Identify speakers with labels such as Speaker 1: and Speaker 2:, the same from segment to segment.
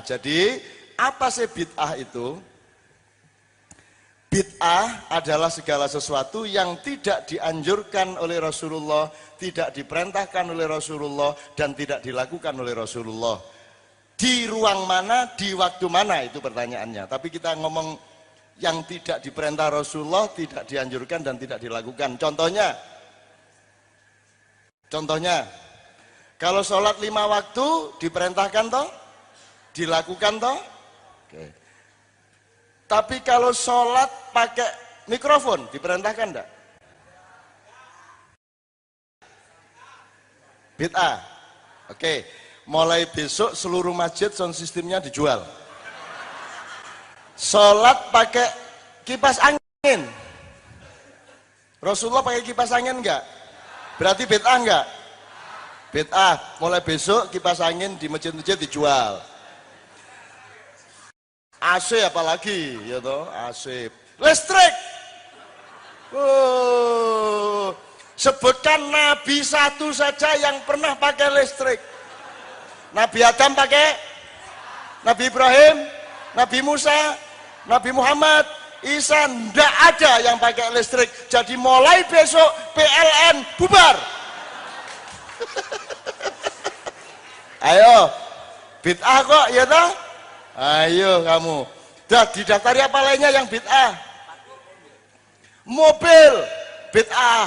Speaker 1: Jadi apa sih bid'ah itu? Bid'ah adalah segala sesuatu yang tidak dianjurkan oleh Rasulullah, tidak diperintahkan oleh Rasulullah, dan tidak dilakukan oleh Rasulullah. Di ruang mana, di waktu mana, itu pertanyaannya. Tapi kita ngomong yang tidak diperintah Rasulullah, tidak dianjurkan, dan tidak dilakukan. Contohnya, kalau sholat 5 waktu diperintahkan toh, dilakukan toh. Oke. Tapi kalau sholat pakai mikrofon diperintahkan enggak? Bid'ah. Oke. Mulai besok seluruh masjid sound systemnya dijual. Sholat pakai kipas angin. Rasulullah pakai kipas angin enggak? Berarti bid'ah enggak? Bid'ah. Mulai besok kipas angin di masjid-masjid dijual. AC apalagi, ya toh, AC. Listrik. Sebutkan Nabi satu saja yang pernah pakai listrik. Nabi Adam pakai, Nabi Ibrahim, Nabi Musa, Nabi Muhammad, Isa, ndak ada yang pakai listrik. Jadi mulai besok PLN bubar. Ayo, bid'ah kok, ya toh? Ayo kamu. Dah didaftari apa lainnya yang bid'ah? Mobil bid'ah.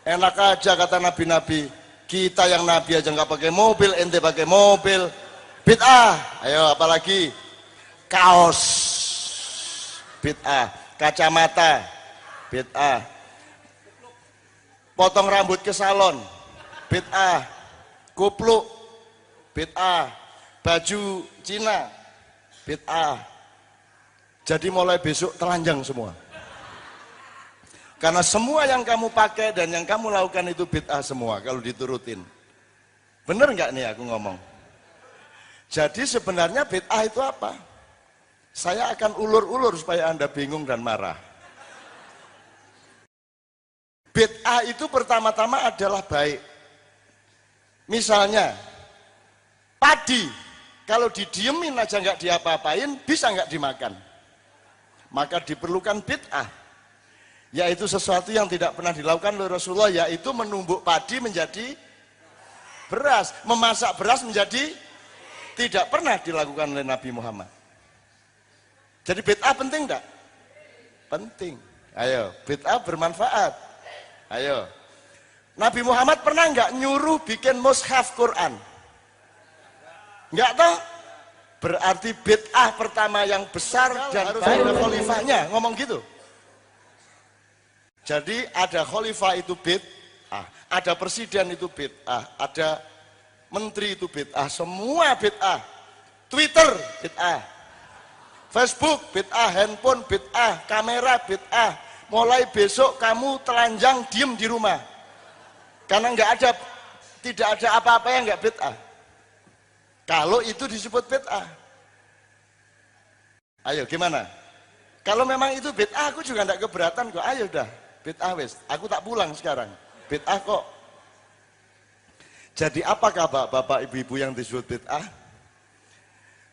Speaker 1: Enak aja kata nabi-nabi. Kita yang nabi aja nggak pakai mobil, ente pakai mobil. Bid'ah. Ayo apalagi? Kaos bid'ah. Kacamata bid'ah. Potong rambut ke salon bid'ah. Kupluk bid'ah. Baju Cina bid'ah. Jadi mulai besok telanjang semua. Karena semua yang kamu pakai dan yang kamu lakukan itu bid'ah semua kalau diturutin. Bener nggak nih aku ngomong? Jadi sebenarnya bid'ah itu apa? Saya akan ulur-ulur supaya Anda bingung dan marah. Bid'ah itu pertama-tama adalah baik. Misalnya padi. Kalau didiemin aja nggak diapa-apain, bisa nggak dimakan? Maka diperlukan bid'ah, yaitu sesuatu yang tidak pernah dilakukan oleh Rasulullah, yaitu menumbuk padi menjadi beras, memasak beras menjadi tidak pernah dilakukan oleh Nabi Muhammad. Jadi bid'ah penting enggak? Penting. Ayo, bid'ah bermanfaat. Ayo. Nabi Muhammad pernah enggak nyuruh bikin mushaf Quran? Enggak toh? Berarti bid'ah pertama yang besar dan ada khalifahnya, ngomong gitu. Jadi ada khalifah itu bid'ah, ada presiden itu bid'ah, ada menteri itu bid'ah, semua bid'ah. Twitter bid'ah, Facebook bid'ah, handphone bid'ah, kamera bid'ah. Mulai besok kamu telanjang diem di rumah. Karena tidak ada apa-apa yang enggak bid'ah. Kalau itu disebut bid'ah. Ayo gimana? Kalau memang itu bid'ah, aku juga enggak keberatan kok. Ayo dah, bid'ah wes. Aku tak pulang sekarang. Bid'ah kok. Jadi apakah bapak ibu-ibu yang disebut bid'ah?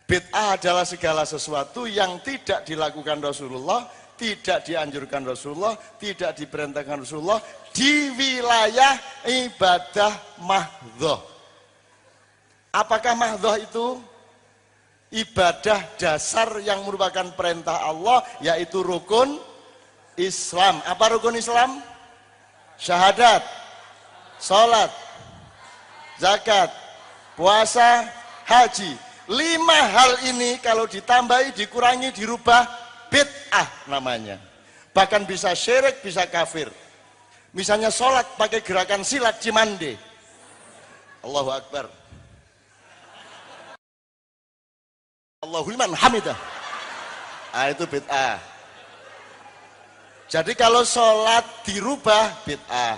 Speaker 1: Bid'ah adalah segala sesuatu yang tidak dilakukan Rasulullah, tidak dianjurkan Rasulullah, tidak diperintahkan Rasulullah di wilayah ibadah mahdhah. Apakah mahdhah itu? Ibadah dasar yang merupakan perintah Allah, yaitu rukun Islam. Apa rukun Islam? Syahadat, salat, zakat, puasa, haji. 5 hal ini kalau ditambahi, dikurangi, dirubah, bid'ah namanya. Bahkan bisa syirik, bisa kafir. Misalnya salat pakai gerakan silat cimande. Allahu Akbar. Allahu liman hamidah. Itu bid'ah. Jadi kalau sholat dirubah bid'ah.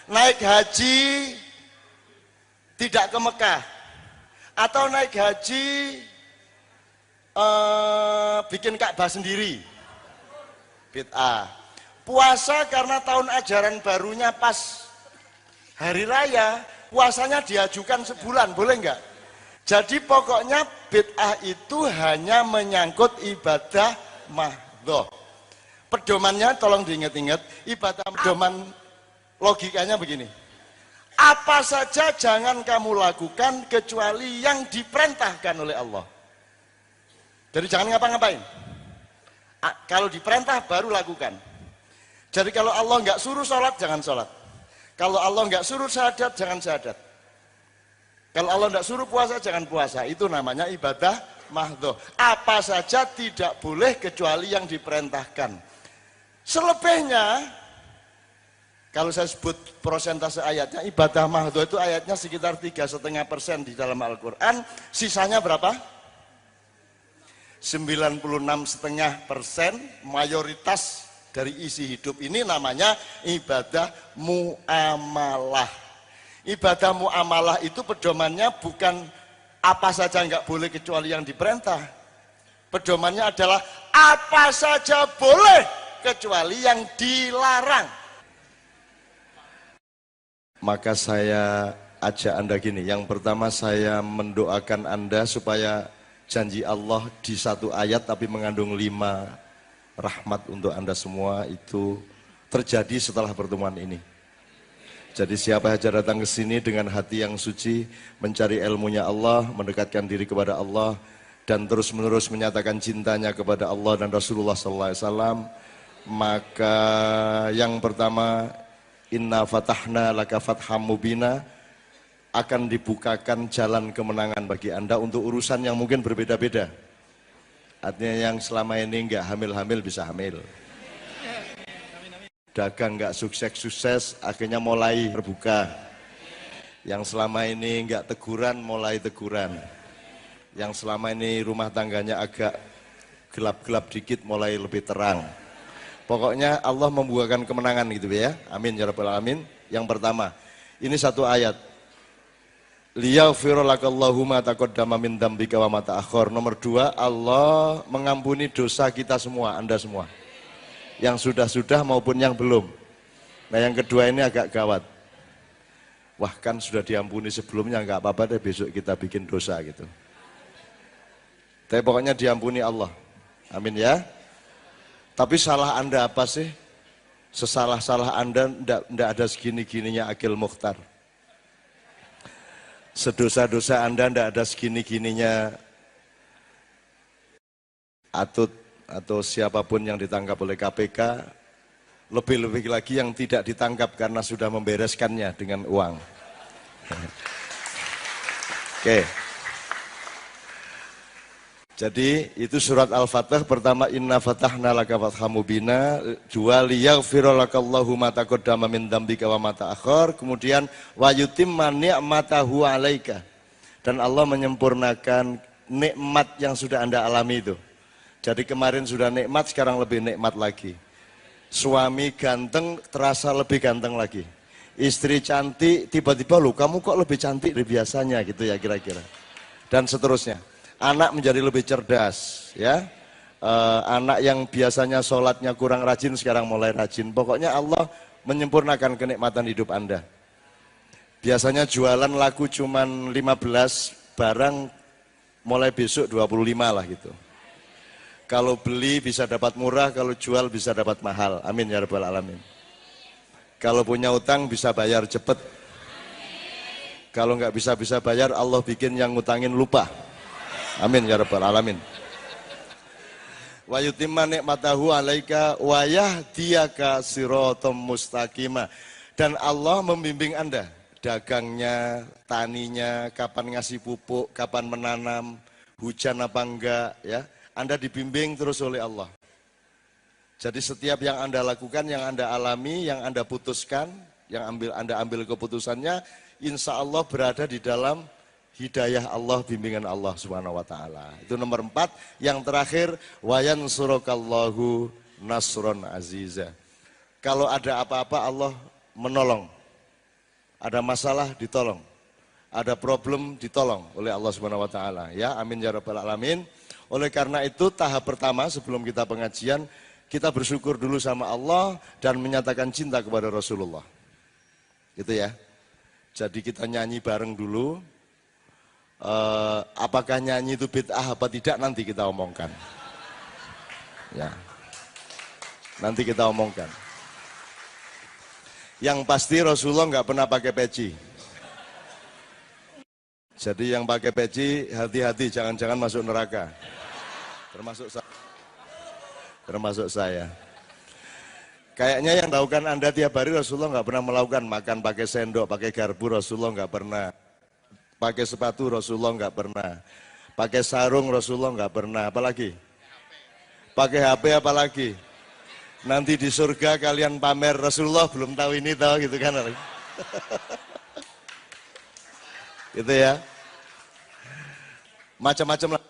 Speaker 1: Naik haji tidak ke Mekah, atau naik haji bikin Ka'bah sendiri, bid'ah. Puasa karena tahun ajaran barunya pas hari raya, puasanya diajukan sebulan, boleh enggak? Jadi pokoknya bid'ah itu hanya menyangkut ibadah mahdhah. Pedomannya tolong diingat-ingat, ibadah pedoman logikanya begini. Apa saja jangan kamu lakukan kecuali yang diperintahkan oleh Allah. Jadi jangan ngapa-ngapain. Kalau diperintah baru lakukan. Jadi kalau Allah nggak suruh sholat, jangan sholat. Kalau Allah nggak suruh syahadat, jangan syahadat. Kalau Allah nggak suruh puasa, jangan puasa. Itu namanya ibadah mahdhah. Apa saja tidak boleh kecuali yang diperintahkan. Selebihnya, kalau saya sebut persentase ayatnya, ibadah mahdhah itu ayatnya sekitar 3,5% di dalam Al-Quran. Sisanya berapa? 96,5%. Mayoritas dari isi hidup ini namanya ibadah muamalah. Ibadah muamalah itu pedomannya bukan apa saja nggak boleh kecuali yang diperintah. Pedomannya adalah apa saja boleh kecuali yang dilarang. Maka saya ajak Anda gini, yang pertama saya mendoakan Anda supaya janji Allah di satu ayat tapi mengandung 5 rahmat untuk Anda semua itu terjadi setelah pertemuan ini. Jadi siapa saja datang ke sini dengan hati yang suci, mencari ilmunya Allah, mendekatkan diri kepada Allah, dan terus-menerus menyatakan cintanya kepada Allah dan Rasulullah SAW, maka yang pertama, inna fatahna laka fatham mubina, akan dibukakan jalan kemenangan bagi Anda untuk urusan yang mungkin berbeda-beda. Artinya yang selama ini nggak hamil-hamil bisa hamil. Dagang nggak sukses-sukses, akhirnya mulai terbuka. Yang selama ini nggak teguran, mulai teguran. Yang selama ini rumah tangganya agak gelap-gelap dikit, mulai lebih terang. Pokoknya Allah membuahkan kemenangan gitu ya. Amin ya rabbal alamin. Yang pertama, ini satu ayat. Liyaghfira lakallahu ma taqaddama min dzambika wa ma ta'akhkhar. Nomor 2, Allah mengampuni dosa kita semua, Anda semua. Yang sudah-sudah maupun yang belum. Nah yang kedua ini agak gawat. Wah kan sudah diampuni sebelumnya, nggak apa-apa deh besok kita bikin dosa gitu. Tapi pokoknya diampuni Allah. Amin ya. Tapi salah Anda apa sih? Sesalah-salah Anda ndak ada segini-gininya Akil Mukhtar. Sedosa-dosa Anda ndak ada segini-gininya Atut atau siapapun yang ditangkap oleh KPK, lebih-lebih lagi yang tidak ditangkap karena sudah membereskannya dengan uang. Oke. Jadi itu surat Al-Fatah, pertama inna fatahna laka fatham mubina, 2 liyaghfira lakallahu ma taqaddama min dzambika wa ma ta'akhkhar, kemudian wa yutimma ni'matahu 'alaika. Dan Allah menyempurnakan nikmat yang sudah Anda alami itu. Jadi kemarin sudah nikmat, sekarang lebih nikmat lagi. Suami ganteng terasa lebih ganteng lagi. Istri cantik, tiba-tiba loh kamu kok lebih cantik dari biasanya gitu ya kira-kira. Dan seterusnya. Anak menjadi lebih cerdas ya. Anak yang biasanya sholatnya kurang rajin sekarang mulai rajin. Pokoknya Allah menyempurnakan kenikmatan hidup Anda. Biasanya jualan laku cuman 15, barang mulai besok 25 lah gitu. Kalau beli bisa dapat murah, kalau jual bisa dapat mahal. Amin ya rabbal alamin. Kalau punya utang bisa bayar cepet. Kalau nggak bisa bayar, Allah bikin yang ngutangin lupa. Amin ya rabbal alamin. Wa yutimma ni'matahu 'alaika wa yahdiyaka siratal mustaqima. Dan Allah membimbing Anda, dagangnya, taninya, kapan ngasih pupuk, kapan menanam, hujan apa enggak ya. Anda dibimbing terus oleh Allah. Jadi setiap yang Anda lakukan, yang Anda alami, yang Anda putuskan, yang Anda ambil keputusannya, insya Allah berada di dalam hidayah Allah, bimbingan Allah Subhanahu wa taala. Itu nomor 4. Yang terakhir, wa yansurukallahu nasron aziza. Kalau ada apa-apa Allah menolong. Ada masalah ditolong. Ada problem ditolong oleh Allah Subhanahu wa taala. Ya, amin ya rabbal alamin. Oleh karena itu tahap pertama sebelum kita pengajian, kita bersyukur dulu sama Allah dan menyatakan cinta kepada Rasulullah. Gitu ya. Jadi kita nyanyi bareng dulu. apakah nyanyi itu bid'ah apa tidak nanti kita omongkan. Ya. Nanti kita omongkan. Yang pasti Rasulullah nggak pernah pakai peci. Jadi yang pakai peci hati-hati, jangan-jangan masuk neraka. Termasuk saya. Kayaknya yang lakukan Anda tiap hari Rasulullah nggak pernah melakukan. Makan pakai sendok, pakai garpu Rasulullah nggak pernah. Pakai sepatu Rasulullah nggak pernah. Pakai sarung Rasulullah nggak pernah. Apalagi? Pakai HP apalagi? Nanti di surga kalian pamer Rasulullah belum tahu ini tahu gitu kan. Gitu ya. Macam-macam lah.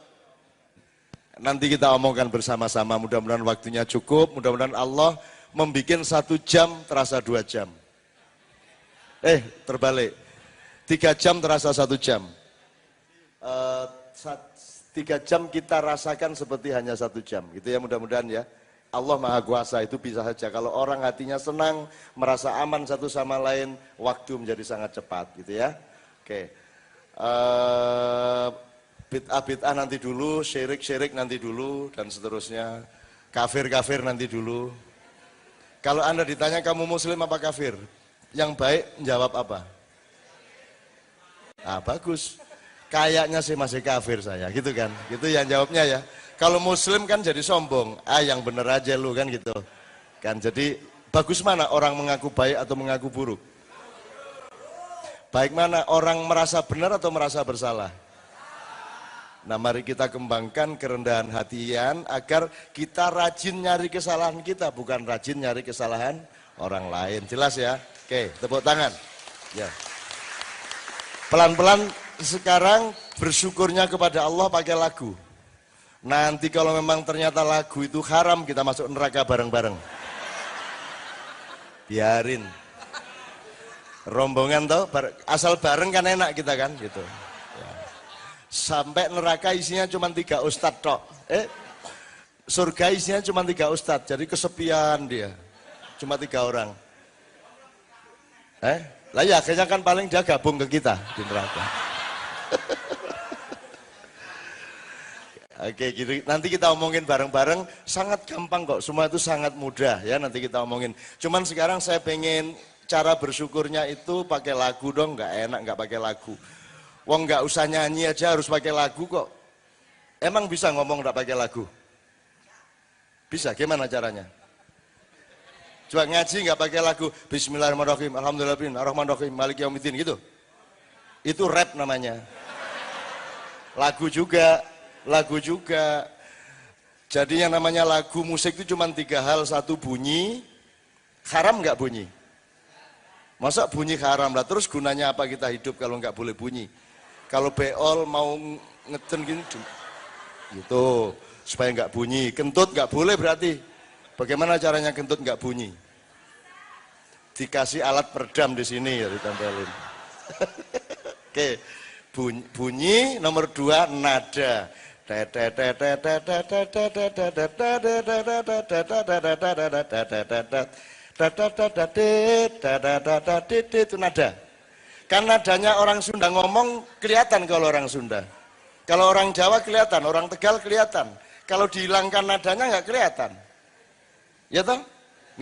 Speaker 1: Nanti kita omongkan bersama-sama, mudah-mudahan waktunya cukup, mudah-mudahan Allah membuat 1 jam terasa 2 jam. Terbalik. 3 jam terasa 1 jam. 3 jam kita rasakan seperti hanya 1 jam. Gitu ya, mudah-mudahan ya. Allah Maha Kuasa, itu bisa saja. Kalau orang hatinya senang, merasa aman satu sama lain, waktu menjadi sangat cepat, gitu ya. Oke. Bid'ah nanti dulu, syirik nanti dulu, dan seterusnya. Kafir nanti dulu. Kalau Anda ditanya kamu muslim apa kafir? Yang baik jawab apa? Bagus. Kayaknya sih masih kafir saya, gitu kan. Gitu yang jawabnya ya. Kalau muslim kan jadi sombong, yang bener aja lu kan gitu. Kan jadi bagus mana orang mengaku baik atau mengaku buruk? Baik mana orang merasa benar atau merasa bersalah? Nah, mari kita kembangkan kerendahan hatian agar kita rajin nyari kesalahan kita, bukan rajin nyari kesalahan orang lain. Jelas ya? Oke, tepuk tangan. Ya. Pelan-pelan sekarang bersyukurnya kepada Allah pakai lagu. Nanti kalau memang ternyata lagu itu haram, kita masuk neraka bareng-bareng. Biarin. Rombongan toh, asal bareng kan enak kita kan, gitu. Ya. Sampai neraka isinya cuma 3 ustadz tok. Surga isinya cuma 3 ustadz, jadi kesepian dia. Cuma 3 orang. Lah ya akhirnya kan paling dia gabung ke kita di neraka. Oke, gitu. Nanti kita omongin bareng-bareng, sangat gampang kok, semua itu sangat mudah ya, nanti kita omongin. Cuman sekarang saya pengen cara bersyukurnya itu pakai lagu dong, nggak enak nggak pakai lagu. Wong nggak usah nyanyi aja harus pakai lagu kok. Emang bisa ngomong nggak pakai lagu? Bisa, gimana caranya? Coba ngaji nggak pakai lagu, Bismillahirrahmanirrahim, Alhamdulillahirrahmanirrahim, Ar-Rahmanirrahim, Maliki Yaumiddin gitu. Itu rap namanya. Lagu juga. Jadi yang namanya lagu musik itu cuma 3 hal. 1 bunyi, haram nggak bunyi? Masa bunyi haram lah, terus gunanya apa kita hidup kalau nggak boleh bunyi? Kalau beol mau ngeden gitu, supaya nggak bunyi. Kentut nggak boleh berarti. Bagaimana caranya kentut nggak bunyi? Dikasih alat peredam di sini ya, ditempelin. Oke, bunyi nomor 2 nada. Itu nada. Kan nadanya orang Sunda ngomong kelihatan kalau orang Sunda. Kalau orang Jawa kelihatan, orang Tegal kelihatan. Kalau dihilangkan nadanya nggak kelihatan. Ya toh?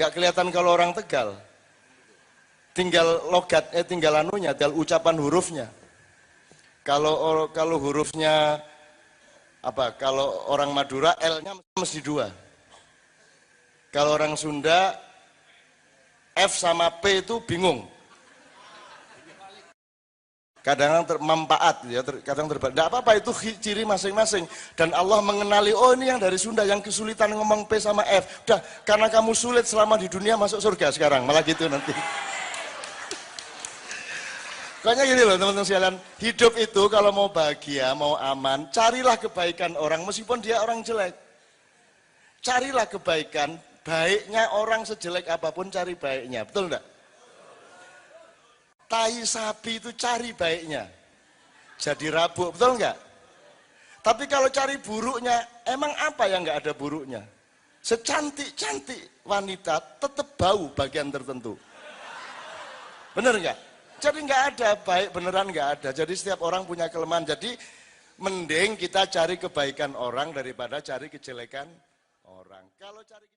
Speaker 1: Nggak kelihatan kalau orang Tegal. Tinggal logat, tinggal anunya, tinggal ucapan hurufnya. Kalau hurufnya apa? Kalau orang Madura L-nya mesti 2. Kalau orang Sunda F sama P itu bingung. Kadang-kadang manfaat ya, kadang terbalik. Tidak apa-apa, itu ciri masing-masing. Dan Allah mengenali, oh ini yang dari Sunda yang kesulitan ngomong P sama F. Udah, karena kamu sulit selama di dunia, masuk surga sekarang. Malah gitu nanti. Pokoknya gini loh teman-teman sekalian, hidup itu kalau mau bahagia, mau aman, carilah kebaikan orang meskipun dia orang jelek. Carilah kebaikan, baiknya orang sejelek apapun cari baiknya, betul enggak? Tai sapi itu cari baiknya, jadi rabuk, betul enggak? Tapi kalau cari buruknya, emang apa yang enggak ada buruknya? Secantik-cantik wanita tetap bau bagian tertentu. Bener enggak? Jadi nggak ada, baik beneran nggak ada. Jadi setiap orang punya kelemahan. Jadi mending kita cari kebaikan orang daripada cari kejelekan orang. Kalau cari